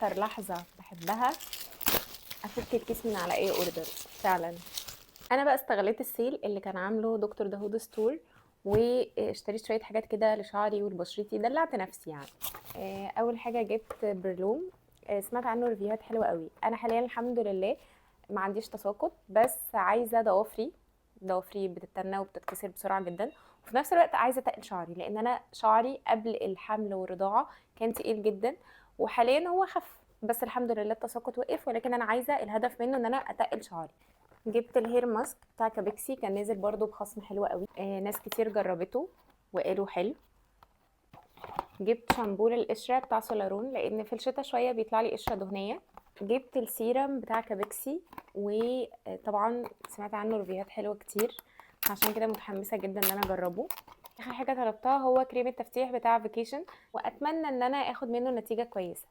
اكتر لحظه بحبها افك الكيس من على اي اوردر فعلا. انا بقى استغليت السيل اللي كان عامله دكتور داوود ستور، واشتريت شويه حاجات كده لشعري ولبشرتي، دلعت نفسي يعني. اول حاجه جبت برلوم. سمعت عنه ريفيوهات حلوه قوي. انا حاليا الحمد لله ما عنديش تساقط، بس عايزه ضوافري بتتنى وبتتكسر بسرعه جدا، وفي نفس الوقت عايزه اتقل شعري، لان انا شعري قبل الحمل والرضاعه كان تقيل جدا، وحاليا هو خف، بس الحمد لله التساقط وقف، ولكن انا عايزه الهدف منه ان انا اتقل شعري. جبت الهير ماسك بتاع كابيكسي، كان نازل برضو بخصم حلو قوي. ناس كتير جربته وقالوا حلو. جبت شامبو للقشره بتاع سولارون، لان في الشتاء شويه بيطلع لي قشره دهنيه. جبت السيرم بتاع كابيكسي، وطبعا سمعت عنه ريفيوهات حلوه كتير، عشان كده متحمسه جدا ان انا اجربه. اخر حاجه طلبتها هو كريم التفتيح بتاع فيكيشن، واتمنى ان انا اخد منه نتيجه كويسه.